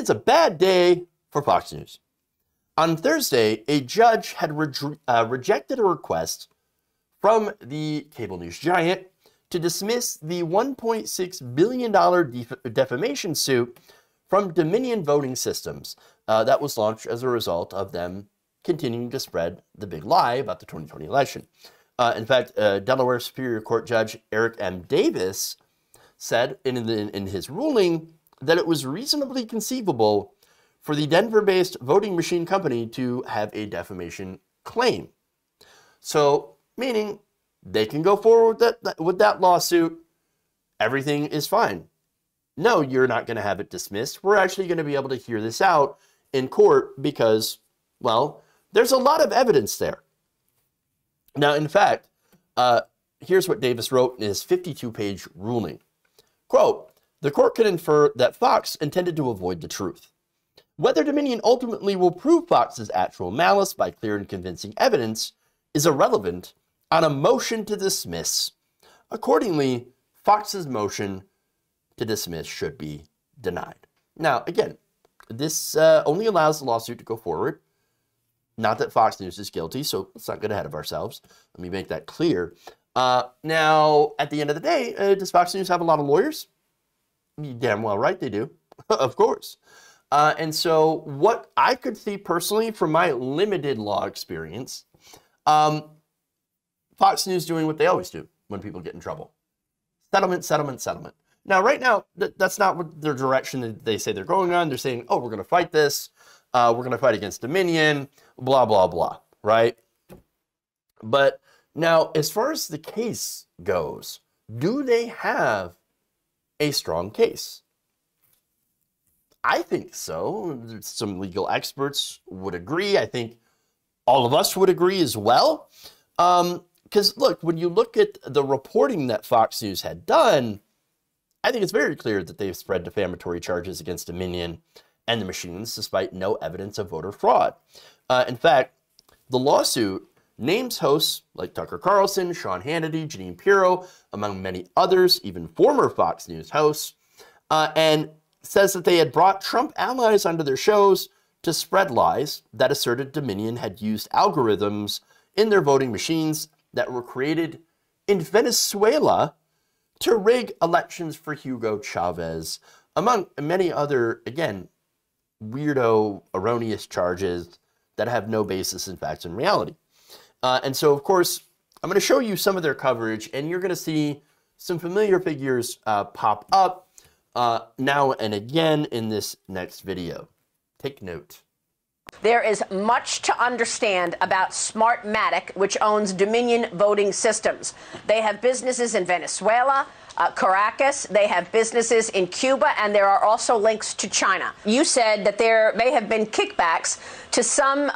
it's a bad day for Fox News. On Thursday, a judge had rejected a request from the cable news giant to dismiss the $1.6 billion defamation suit from Dominion Voting Systems that was launched as a result of them continuing to spread the big lie about the 2020 election. In fact, Delaware Superior Court Judge Eric M. Davis said in his ruling that it was reasonably conceivable for the Denver-based voting machine company to have a defamation claim. So, meaning they can go forward with that lawsuit. Everything is fine. No, you're not going to have it dismissed. We're actually going to be able to hear this out in court because, well, there's a lot of evidence there. Now, in fact, here's what Davis wrote in his 52-page ruling. Quote, "The court can infer that Fox intended to avoid the truth. Whether Dominion ultimately will prove Fox's actual malice by clear and convincing evidence is irrelevant on a motion to dismiss. Accordingly, Fox's motion to dismiss should be denied." Now, again, this only allows the lawsuit to go forward. Not that Fox News is guilty, so let's not get ahead of ourselves. Let me make that clear. Now, at the end of the day, does Fox News have a lot of lawyers? You're damn well right they do, of course. And so what I could see personally from my limited law experience, Fox News doing what they always do when people get in trouble. Settlement, settlement, settlement. Now, right now, that's not what their direction that they say they're going on. They're saying, oh, we're going to fight this. We're going to fight against Dominion, blah, blah, blah, right? But now, as far as the case goes, do they have a strong case? I think so. Some legal experts would agree. I think all of us would agree as well. Because, look, when you look at the reporting that Fox News had done, I think it's very clear that they've spread defamatory charges against Dominion and the machines despite no evidence of voter fraud. In fact, the lawsuit names hosts like Tucker Carlson, Sean Hannity, Jeanine Pirro, among many others, even former Fox News hosts, and says that they had brought Trump allies onto their shows to spread lies that asserted Dominion had used algorithms in their voting machines that were created in Venezuela to rig elections for Hugo Chavez, among many other, again, weirdo, erroneous charges that have no basis in facts and reality. And so, of course, I'm going to show you some of their coverage, and you're going to see some familiar figures pop up now and again in this next video. Take note. There is much to understand about Smartmatic, which owns Dominion Voting Systems. They have businesses in Venezuela, Caracas, they have businesses in Cuba, and there are also links to China. You said that there may have been kickbacks to some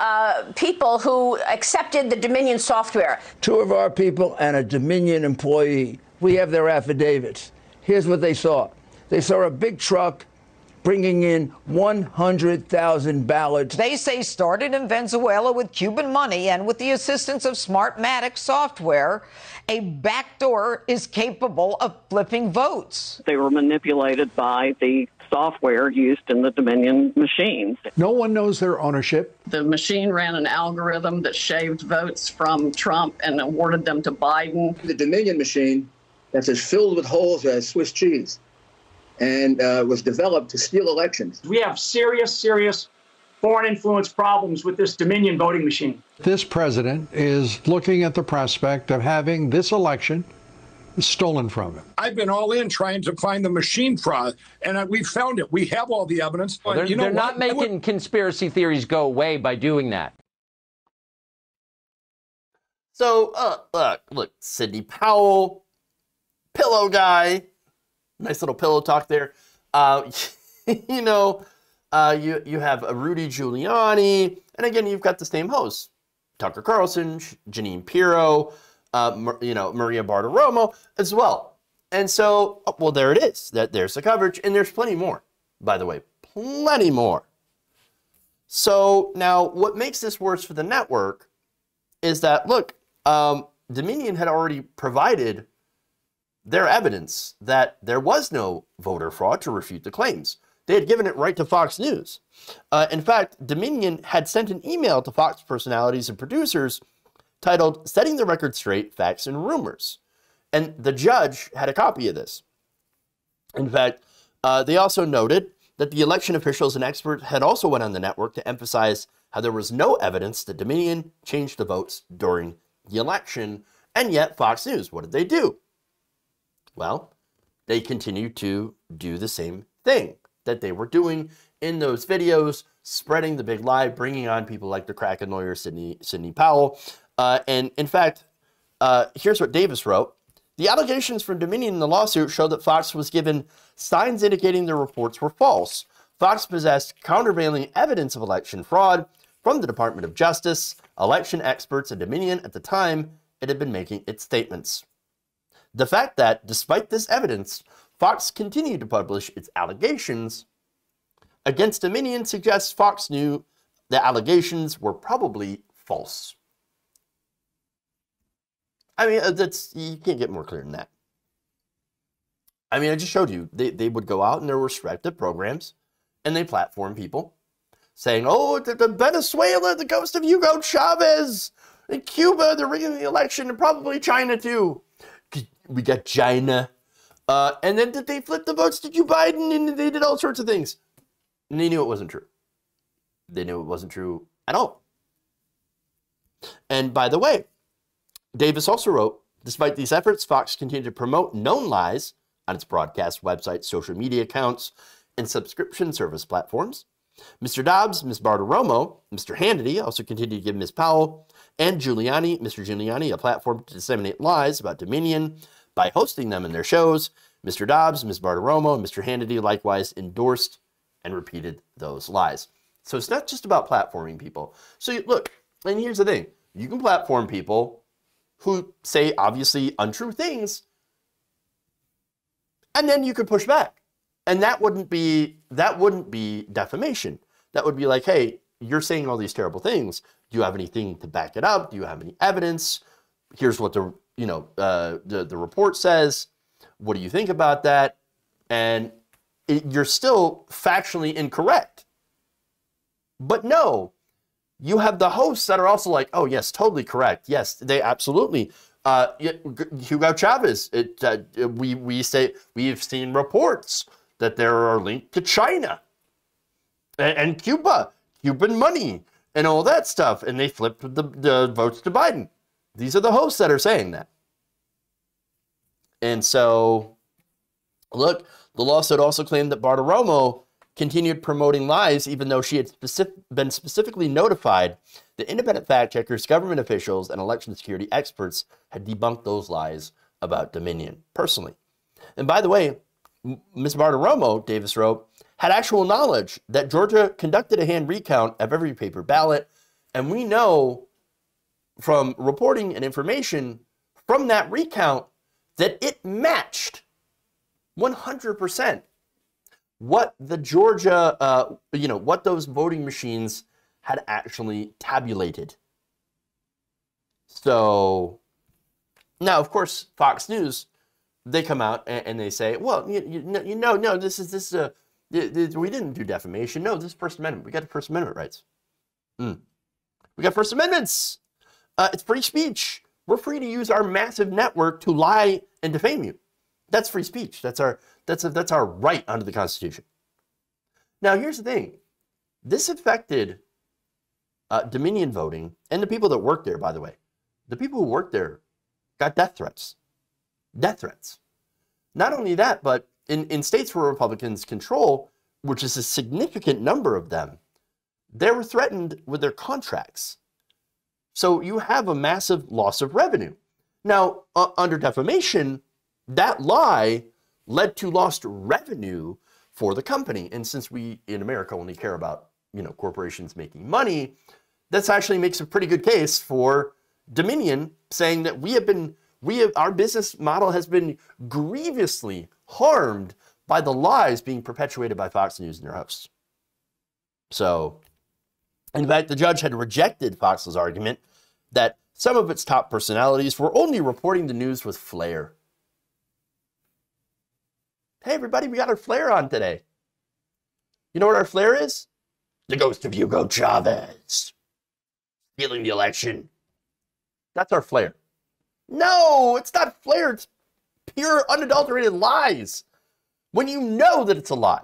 people who accepted the Dominion software. 2 of our people and a Dominion employee, we have their affidavits. Here's what they saw. They saw a big truck bringing in 100,000 ballots. They say started in Venezuela with Cuban money, and with the assistance of Smartmatic software, a backdoor is capable of flipping votes. They were manipulated by the software used in the Dominion machines. No one knows their ownership. The machine ran an algorithm that shaved votes from Trump and awarded them to Biden. The Dominion machine that's as filled with holes as Swiss cheese, and was developed to steal elections. We have serious foreign influence problems with this Dominion voting machine. This president is looking at the prospect of having this election stolen from him. I've been all in trying to find the machine fraud, and we found it. We have all the evidence. Well, they're not making conspiracy theories go away by doing that. So, look, Sidney Powell, pillow guy, nice little pillow talk there. You know, you have Rudy Giuliani, and again, you've got the same hosts, Tucker Carlson, Jeanine Pirro, you know, Maria Bartiromo as well. And so, well, there it is. There's the coverage, and there's plenty more, by the way, plenty more. So now, what makes this worse for the network is that, look, Dominion had already provided their evidence that there was no voter fraud to refute the claims. They had given it right to Fox News. In fact, Dominion had sent an email to Fox personalities and producers titled "Setting the Record Straight, Facts and Rumors." And the judge had a copy of this. In fact, they also noted that the election officials and experts had also went on the network to emphasize how there was no evidence that Dominion changed the votes during the election. And yet, Fox News, what did they do? Well, they continued to do the same thing that they were doing in those videos, spreading the big lie, bringing on people like the Kraken lawyer, Sidney Powell. And in fact, here's what Davis wrote. The allegations from Dominion in the lawsuit show that Fox was given signs indicating their reports were false. Fox possessed countervailing evidence of election fraud from the Department of Justice, election experts, and Dominion at the time it had been making its statements. The fact that, despite this evidence, Fox continued to publish its allegations against Dominion suggests Fox knew the allegations were probably false. I mean, you can't get more clear than that. I mean, I just showed you. They would go out in their respective programs and they platform people saying, oh, the Venezuela, the ghost of Hugo Chavez, in Cuba, they're rigging the election, and probably China too. We got China. And then did they flip the votes to Joe Biden, and they did all sorts of things. And they knew it wasn't true. They knew it wasn't true at all. And by the way, Davis also wrote, despite these efforts, Fox continued to promote known lies on its broadcast website, social media accounts, and subscription service platforms. Mr. Dobbs, Ms. Bartiromo, Mr. Hannity also continued to give Ms. Powell and Mr. Giuliani, a platform to disseminate lies about Dominion by hosting them in their shows. Mr. Dobbs, Ms. Bartiromo, and Mr. Hannity likewise endorsed and repeated those lies. So it's not just about platforming people. So look, and here's the thing. You can platform people who say obviously untrue things, and then you could push back. And that wouldn't be defamation. That would be like, hey, you're saying all these terrible things. Do you have anything to back it up? Do you have any evidence? Here's what the report says. What do you think about that? And you're still factually incorrect. But no, you have the hosts that are also like, oh yes, totally correct. Yes, they absolutely. Hugo Chavez. We've seen reports that there are linked to China and Cuba, Cuban money, and all that stuff, and they flipped the votes to Biden. These are the hosts that are saying that. And so, look, the lawsuit also claimed that Bartiromo continued promoting lies even though she had been specifically notified that independent fact checkers, government officials, and election security experts had debunked those lies about Dominion personally. And by the way, Ms. Bartiromo, Davis wrote, had actual knowledge that Georgia conducted a hand recount of every paper ballot, and we know from reporting and information from that recount that it matched 100% what the Georgia, what those voting machines had actually tabulated. So now, of course, Fox News, they come out and they say, well, we didn't do defamation. No, this is First Amendment. We got the First Amendment rights. We got First Amendments. It's free speech. We're free to use our massive network to lie and defame you. That's free speech. That's our right under the Constitution. Now, here's the thing. This affected Dominion voting and the people that work there, by the way. The people who work there got death threats. Death threats. Not only that, but in states where Republicans control, which is a significant number of them, they were threatened with their contracts. So you have a massive loss of revenue. Now, under defamation, that lie led to lost revenue for the company. And since we in America only care about, corporations making money, that actually makes a pretty good case for Dominion saying that our business model has been grievously harmed by the lies being perpetuated by Fox News and their hosts. So, in fact, the judge had rejected Fox's argument that some of its top personalities were only reporting the news with flair. Hey, everybody, we got our flair on today. You know what our flair is? The ghost of Hugo Chavez stealing the election. That's our flair. No, it's not flair. It's pure, unadulterated lies. When you know that it's a lie.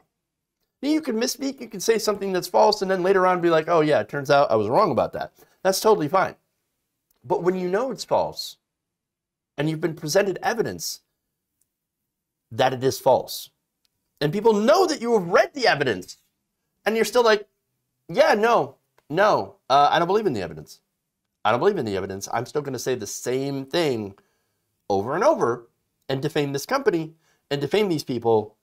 You can misspeak, you can say something that's false, and then later on be like, oh yeah, it turns out I was wrong about that. That's totally fine. But when you know it's false, and you've been presented evidence that it is false, and people know that you have read the evidence, and you're still like, yeah, no, I don't believe in the evidence. I don't believe in the evidence. I'm still going to say the same thing over and over and defame this company and defame these people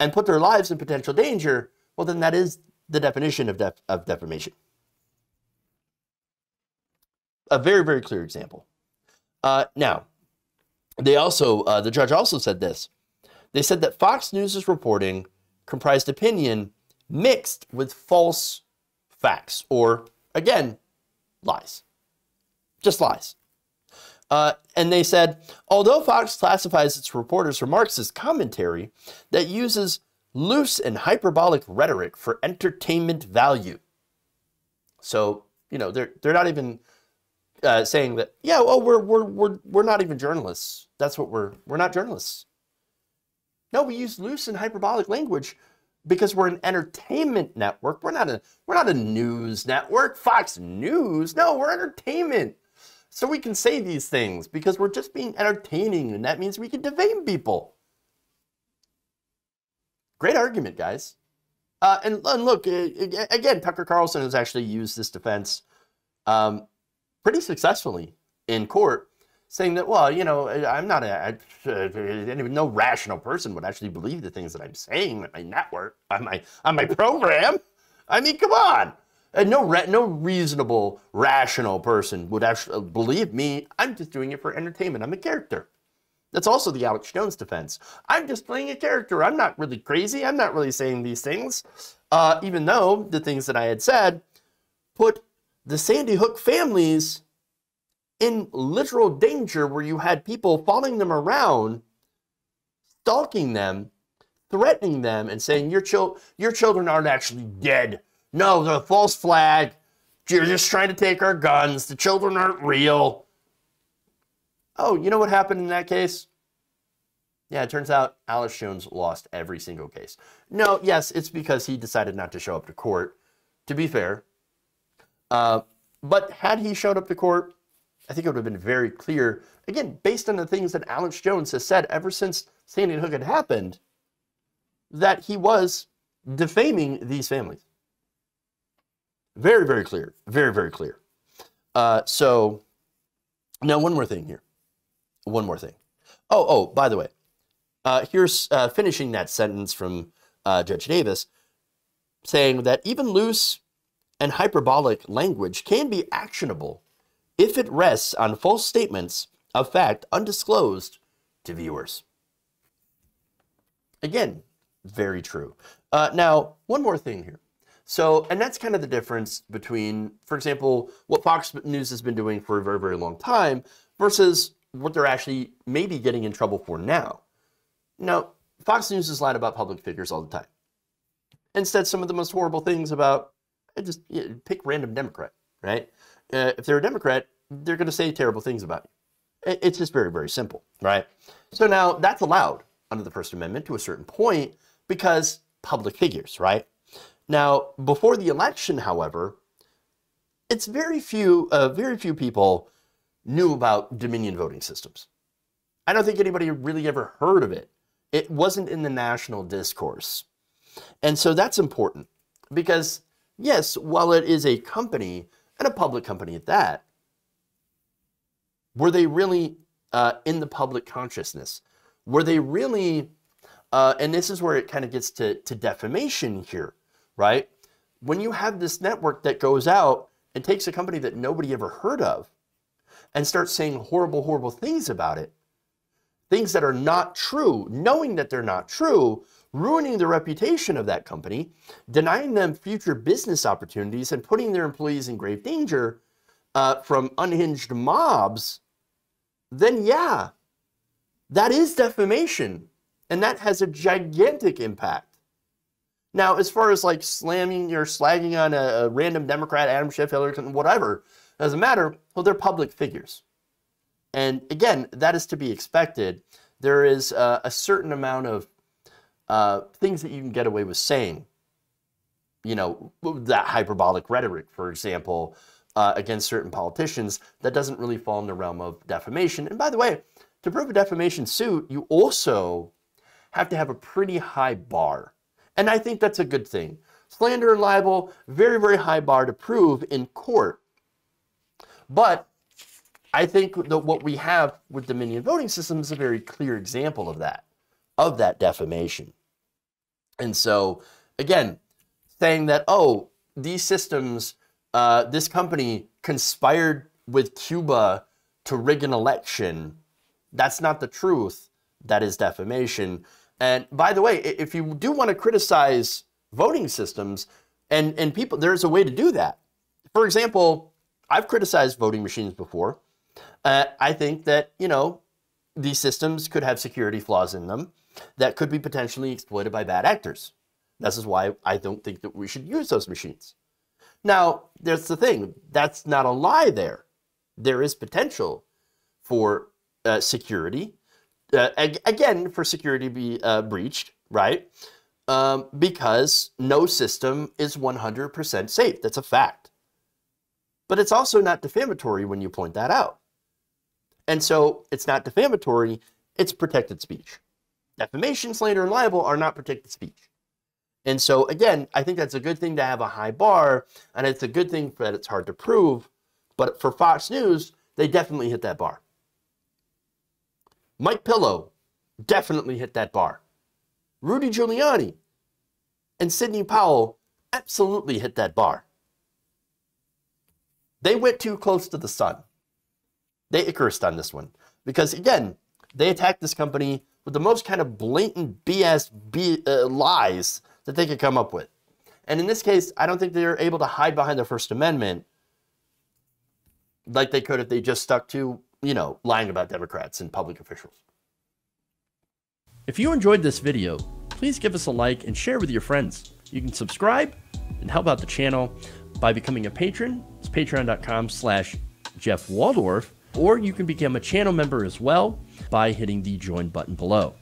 and put their lives in potential danger. Well, then that is the definition of defamation. A very, very clear example. Now, they also, the judge also said this. They said that Fox News' reporting comprised opinion mixed with false facts, or, again, lies. Just lies. And they said, although Fox classifies its reporters' remarks as commentary that uses loose and hyperbolic rhetoric for entertainment value. So, you know, they're not even saying that, yeah, well, we're not even journalists. That's what we're not journalists. No, we use loose and hyperbolic language because we're an entertainment network. We're not a news network. Fox News. No, we're entertainment. So we can say these things because we're just being entertaining, and that means we can defame people. Great argument, guys. And look, again, Tucker Carlson has actually used this defense pretty successfully in court, saying that, well, you know, I'm not no rational person would actually believe the things that I'm saying at my network, on my program. I mean, come on. No reasonable, rational person would actually believe me. I'm just doing it for entertainment. I'm a character. That's also the Alex Jones defense. I'm just playing a character. I'm not really crazy. I'm not really saying these things. Even though the things that I had said put the Sandy Hook families in literal danger, where you had people following them around, stalking them, threatening them, and saying, your children aren't actually dead. No, the false flag. You're just trying to take our guns. The children aren't real. Oh, you know what happened in that case? Yeah, it turns out Alex Jones lost every single case. No, yes, it's because he decided not to show up to court, to be fair. But had he showed up to court, I think it would have been very clear, again, based on the things that Alex Jones has said ever since Sandy Hook had happened, that he was defaming these families. Very, very clear. Very, very clear. So, now one more thing here. One more thing. Oh, by the way, here's finishing that sentence from Judge Davis, saying that even loose and hyperbolic language can be actionable if it rests on false statements of fact undisclosed to viewers. Again, very true. Now, one more thing here. So, and that's kind of the difference between, for example, what Fox News has been doing for a very, very long time versus what they're actually maybe getting in trouble for now. Now, Fox News has lied about public figures all the time. And said some of the most horrible things about, just pick random Democrat, right? If they're a Democrat, they're going to say terrible things about you. It's just very, very simple, right? So now that's allowed under the First Amendment to a certain point because public figures, right? Now, before the election, however, it's very few people knew about Dominion voting systems. I don't think anybody really ever heard of it. It wasn't in the national discourse. And so that's important because, yes, while it is a company, and a public company at that, were they really in the public consciousness? Were they really, and this is where it kind of gets to defamation here, right? When you have this network that goes out and takes a company that nobody ever heard of and starts saying horrible, horrible things about it, things that are not true, knowing that they're not true, ruining the reputation of that company, denying them future business opportunities, and putting their employees in grave danger from unhinged mobs, then yeah, that is defamation. And that has a gigantic impact. Now, as far as like slamming or slagging on a random Democrat, Adam Schiff, Hillary Clinton, whatever, doesn't matter. Well, they're public figures. And again, that is to be expected. There is a certain amount of things that you can get away with saying. You know, that hyperbolic rhetoric, for example, against certain politicians, that doesn't really fall in the realm of defamation. And by the way, to prove a defamation suit, you also have to have a pretty high bar. And I think that's a good thing. Slander and libel, very, very high bar to prove in court. But I think that what we have with Dominion voting systems is a very clear example of that defamation. And so, again, saying that, oh, these systems, this company conspired with Cuba to rig an election, that's not the truth. That is defamation. And by the way, if you do want to criticize voting systems and people, there's a way to do that. For example, I've criticized voting machines before. I think that, you know, these systems could have security flaws in them that could be potentially exploited by bad actors. This is why I don't think that we should use those machines. Now, there's the thing. That's not a lie there. There is potential for security. Again, for security to be breached, right? Because no system is 100% safe. That's a fact. But it's also not defamatory when you point that out. And so it's not defamatory, it's protected speech. Defamation, slander, and libel are not protected speech. And so, again, I think that's a good thing to have a high bar, and it's a good thing that it's hard to prove. But for Fox News, they definitely hit that bar. Mike Pillow definitely hit that bar. Rudy Giuliani and Sidney Powell absolutely hit that bar. They went too close to the sun. They Icarused on this one. Because, again, they attacked this company with the most kind of blatant BS lies that they could come up with. And in this case, I don't think they're able to hide behind the First Amendment like they could if they just stuck to, you know, lying about Democrats and public officials. If you enjoyed this video, please give us a like and share with your friends. You can subscribe and help out the channel by becoming a patron. It's patreon.com/Jeff Waldorf, or you can become a channel member as well by hitting the join button below.